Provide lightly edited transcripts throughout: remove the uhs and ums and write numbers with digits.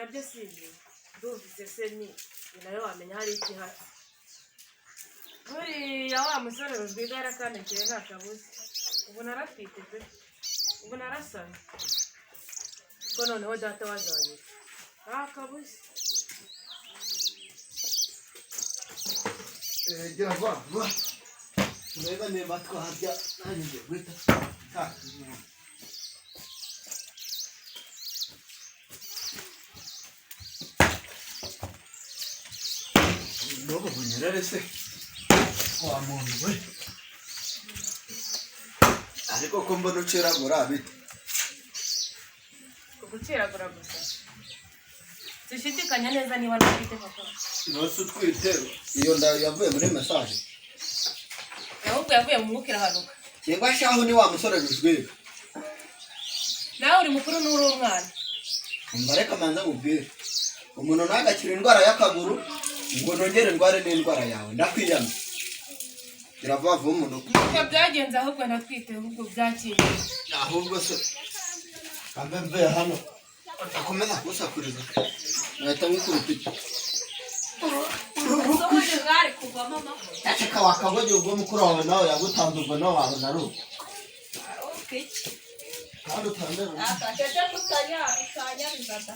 nabyo sibi ndumvise se ni nayo wamenya hari ikihari buriya wa musore rwigara kandi ngiye nta kabuze ubu narafite pe ubu narasana ko noneho data wazanye nta kabuze gira vuba tureba niba twarya nanjye guhita Logo bunyerere se wa muntu we ariko ko mbona uceragura bite kuguceragura gusa zishidikanya neza niba nafite papa nose utwite iyo ndayo yavuye muri message ahubwo yavuye mu mwuka irahanuka cyangwa shaho ni wa musore rujwe nawe uri mukuru n'uri umwana umbareka manza mubwire umuntu nagakira indwara y'akaguru ngo nongere ndware n'indwara yawe ndakwiyama kiravavu umuntu ko byagenze ahubwo natwite ahubwo byakiriye ahubwo se kambe mve hano akomeza kusakuriza nahita ngikubita sohoje ngari kuva mama yacheka wakagoje ubwo mukuru wawe nawe yagutandurwa nawe wawe naru okay kandi utandera akatete kutanya bizata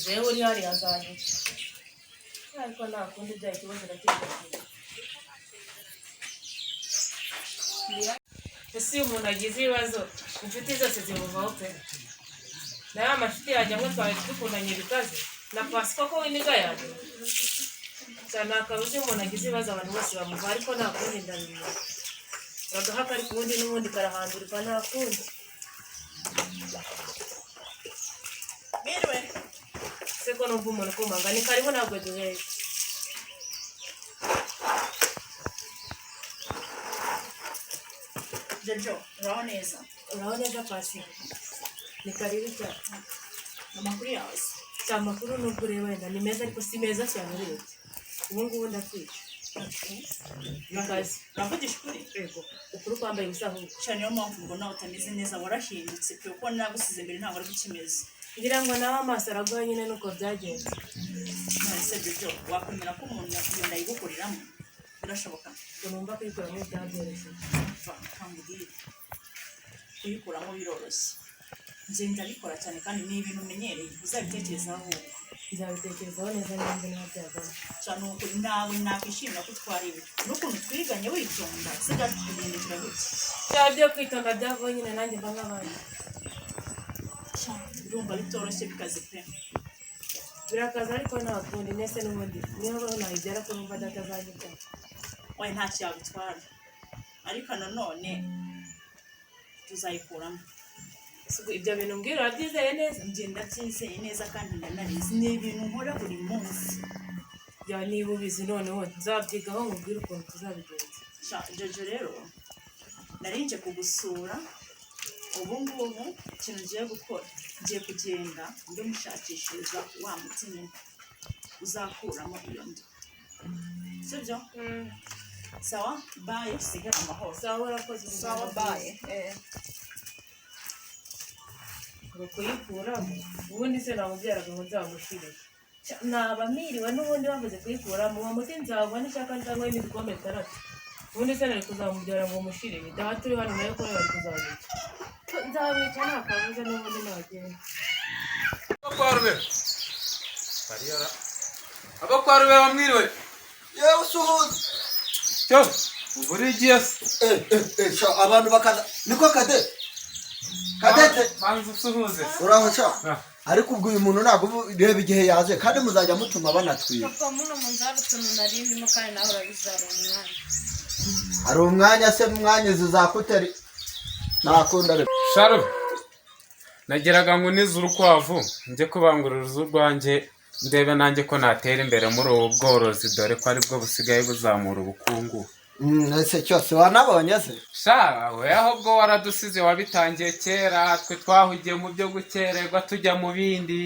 zewe uri hari azanye ariko nta kundi byaye kibazo nakiriye ese umuntu agize ibibazo inshuti zose zimuvaho pe nawe amashuti yajya ngo twari dukundanye bikaze na pasiko ko w'iniga yaje cyane akabuze umuntu agize ibibazo abantu bose bamuva ariko nta kundi ndabimenya bagahaka ariko ubundi n'ubundi karahandurika nta kundi Mirwe seko numva umuntu kumanga ni kariho ntabwo duheye Jojo, uraho neza pasi. ni karibu cyane Amakuru yawe. amakuru nubwo ureba wenda ni meza ariko si meza cyane urebye ubu ngubu ndakwica nakazi Uravugisha ukuri? yego ukuri kwambaye ubusa ahubwo Cyane niyo mpamvu mbona utameze neza warahindutse pe kuko nagusize mbere ntabwo ari gukimeza. ngira ngo nawe amaso araguha nyine nuko byagenze None Jojo, wakwemera ko umuntu yakugenda yigukuriramo? Birashoboka. ngo numva kuyikuramo byabyoroshye Kambwira. Kuyikuramo biroroshye. Nje ndabikora cyane kandi ni ibintu umenyereye uzabitekerezaho. nzabitekerezaho neza n'indi niba byagana Cyane uko nawe nakwishimira ko twariwe. N'ukuntu twiganye witonda sijya kugendekera gutya. byaba byo kwitonda byavuye nyine nanjye mba nk'abandi Urumva bitoroshye bikaze pe. birakaza ariko nta kundi nese n'ubundi niyo baho nayibyara ko numva datazanyita Oya nta cyabitwara. Ariko nanone tuzayikuramo. ibyo bintu mbwira urabyizeye neza Ngenda byizeye neza kandi ndanabizi ni ibintu nkora buri munsi. ya niba ubizi noneho nzabyigaho nkubwire ukuntu tuzabigenza Jojo rero narinje kugusura ubu ngubu ikintu ngiye gukora ngiye kugenda ndi mushakishiriza wa muti nyine uzakuramo iyo nda sibyo sawa baye sigara amahoro sawa urakoze sawa baye ngo kuyikuramo ubundi se namubyaraga ngo nzamushire naba miriwe n'ubundi bavuze kuyikuramo uwo muti nzagwa n'ishaka cyangwa n'ibikombe taratu ubundi se nari kuzamubyara ngo mushire daha turi hano nayo ko bari kuzabica nzabica nta kabuza n'ubundi nagenda abo kwa rube bamwiriwe yewe usuhuza cyo uburi giye sha abantu bakaza niko kadete banza usuhuze uraho sha ariko ubwo uyu muntu ntabwo reba igihe yaje kandi muzajya mutuma banatwiye papa muno munzara utuntu narindimo kandi nawe urabizara umwanya hari umwanya se mwanya zizakuteri nakunda sharo nageraga ngo nize urukwavu njye kubangurira urwanjye ndebe nanjye ko natera imbere muri ubu bworozi dore ko aribwo busigaye buzamura ubukungu ese cyose wanabonye se sha we ahubwo waradusize wabitangiye kera twe twahugiye mu byo gukererwa tujya mu bindi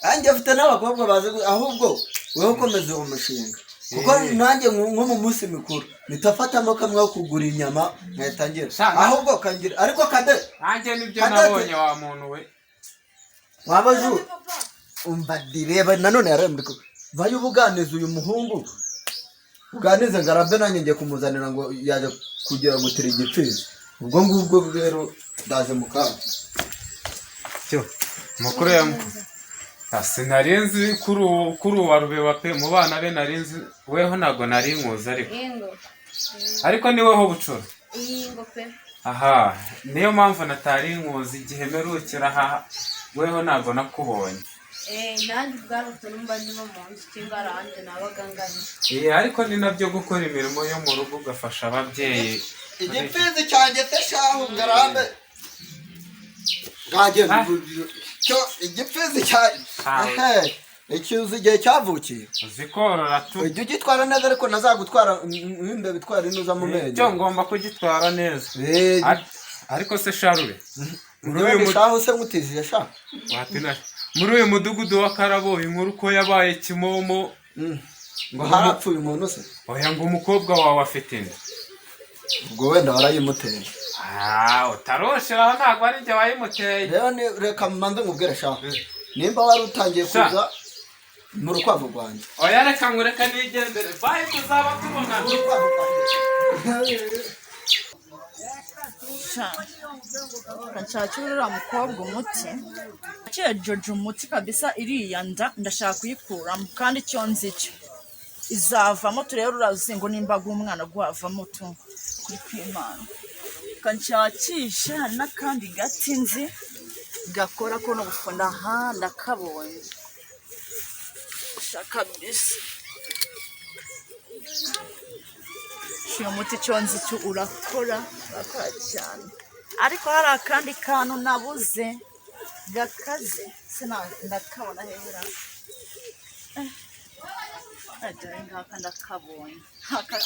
anjye mfite n'abakobwa bazi ahubwo wewe ukomeza uwo mushinga kuko nanjye nko mu munsi mikuru nitafatamo kamwe ko kugura inyama nkayitangira ahubwo kangira ariko kade nanjye nibyo nabonye wa muntu we wabaje umva direba nanone yarembeko vayo buganiza uyu muhungu uganize ngarambe nanjye ngiye kumuzanira ngo yaje kugira gutira igipfizi ubwo ngubwo rero ndaje mukaba cyo mukuru ya sinarinzi kuri wa rubeba pe mu bana be narinzi weho ntago nari nkuza ariko ni weho bucura aha niyo mpamvu natari nkuzi igihe merukira aha weho ntago nakubonye nanjye ubwabo turumva ndimo mu nzu cy'ingaranje n'abaganganye ariko ni nabyo gukora imirimo yo mu rugo ugafasha ababyeyi igipfizi cyanjye se shahu ngarambe ngaje cyo igipfizi cyanjye icyuzi igihe cyavukiye uzikorora tu ujye ugitwara neza ariko nazagutwara nk'imbe bitwara inuza mu menyo cyo ngomba kugitwara neza ariko se sharure muri uyu shahu se ngutizije sha muri uyu mudugudu wa Karabo inkuru ko yabaye kimomo ngo harapfuye umuntu se oya ngo umukobwa wawe afite inda ubwo wenda warayimuteye utarosheraho ntabwo ari njye wayimuteye rero reka mbanze nkubwire sha nimba wari utangiye kuza mu rukwavu rwanjye oya reka ngureka nigendere bayi tuzaba tubonana nshakira uriya mukobwa umuti akira Jojo umuti kabisa iriya nda ndashaka kuyikuramo kandi icyo nzi cyo izavamo turebe urazi ngo nimba umwana gwavamo tu kuri kwimana kanshakisha hari n'akandi gati nzi gakora ko no gufunda ndakabonye shaka kabisa uyu muti icyo nzi cyo urakora cyane ariko hari akandi kantu nabuze gakaze ndakabona hera dore ngaka ndakabonye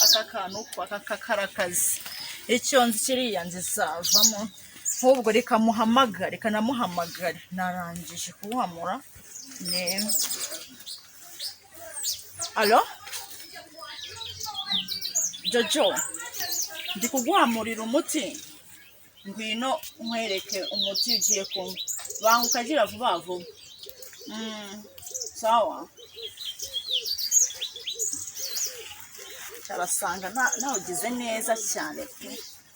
aka kantu aka karakazi icyo nzi kiriya nzizavamo nk'ubwo reka namuhamagare narangije kuhamura neza alo Jojo ndi kuguhamurira umuti ngwino nkwereke umuti ugiye kunywa banguka gira vuba vuba sawa cyarasanga nawe ugize neza cyane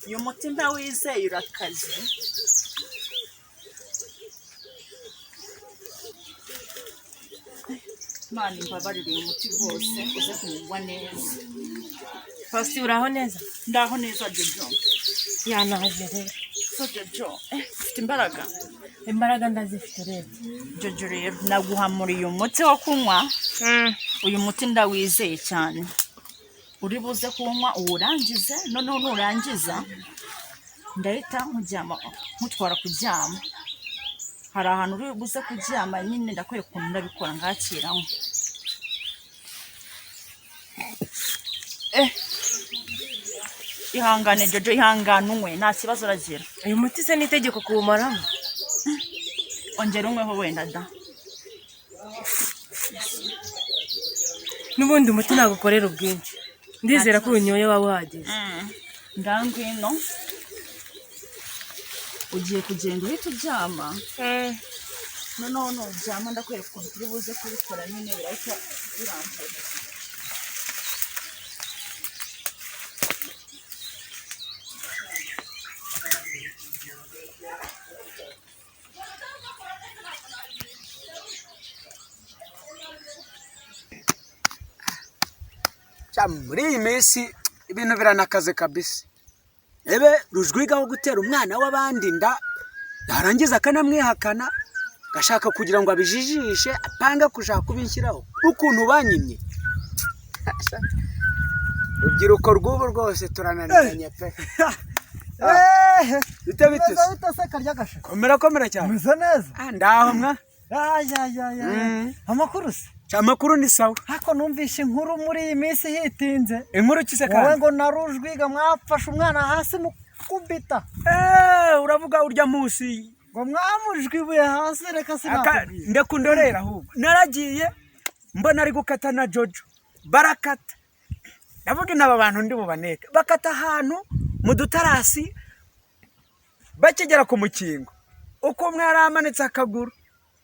uyu muti ndawizeye urakaze Imana imbabarire uyu muti rwose uze kumugwa neza Fausti uraho neza ndaho neza Jojo yanaje rero so Jojo ufite imbaraga ndazifite rero Jojo rero naguhamuriye umuti wo kunywa uyu muti ndawizeye cyane uri buze kunywa uwurangize noneho nurangiza ndahita nkutwara kuryama hari ahantu uri buze kuryama nyine ndakwereka ukuntu ndabikora ngakiramo ihangane Jojo ihangane unywe nta kibazo uragira uyu muti se n'itegeko kuwumaramo ongera unyweho wenda da n'ubundi umuti ntabwo ukorera ubwinshi ndizera ko unyoye waba uhagije ndangwino ugiye kugenda uhita uryama noneho nuryama ndakwereka ukuntu turi buze kubikora nyine birahita birangira muri iyi minsi ibintu biranakaze kabisa ebe rujwiga wo gutera umwana w'abandi nda yarangiza akanamwihakana gashaka kugira ngo abijijishe apanga kushaka kubinshyiraho n'ukuntu banyimye urubyiruko rw'ubu rwose turananiranye pe bite se karya gasha komera cyane meze neza ndaho mwa amakuru se amakuru ni sawa hako numvishe inkuru muri iyi minsi hitinze inkuru kise kandi wowe ngo narujwiga mwafashe umwana hasi mukubita uravuga urya munsi ngo mwamujwibuye hasi reka sinakubwira ndekundorera ahubwo naragiye mbona ari gukata na Jojo barakata ndavuga aba bantu ndi bubaneka bakata ahantu mu dutarasi bakigera ku mukingo uko umwe yaramanitse akaguru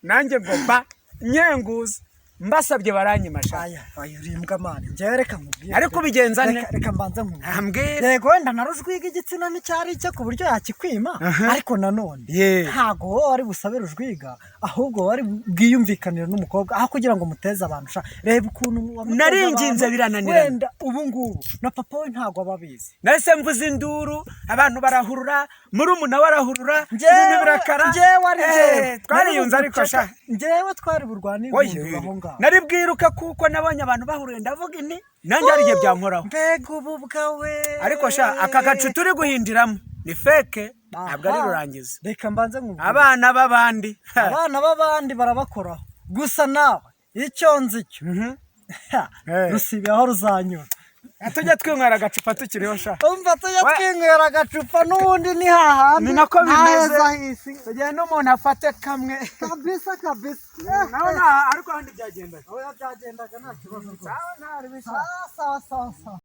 nanjye ngo ba nyenguza mbasabye baranyima aya urimbwa mani njyewe reka nkubwire ariko bigenza ne reka mbanza nkubwire ambwira yego wenda narujwiga igitsina n'icyari cyo ku buryo yakikwima ariko nanone ntago wowe wari busabe rujwiga ahubwo wari bwiyumvikanira n'umukobwa aho kugira ngo muteze abantu sha reba ukuntu naringinze birananira wenda ubu ngubu na papa we ntago ababizi nahise mvuza induru abantu barahurura murumuna warahurura ibintu birakara njyewe ari twariyunze ariko sha njyewe twari burwanira aho ngaho nari bwiruka kuko nabonye abantu bahuriye ndavuga inti nanjye ari igihe byankoraho mbega ubu bwawe ariko sha aka gacu turi guhindiramo ni feke ntabwo ari rurangiza reka mbanze nkubwire abana b'abandi barabakoraho gusa nawe icyo nzi cyo rusibe aho ruzanyura tujya twinywera agacupa tukiriho sha umva tujya twinywera agacupa n'ubundi ni hahandi ni nako bimeze tugiye n'umuntu afate kamwe kabisa nawe ariko ahandi byagendaga byagendaga nta kibazo sawa sawa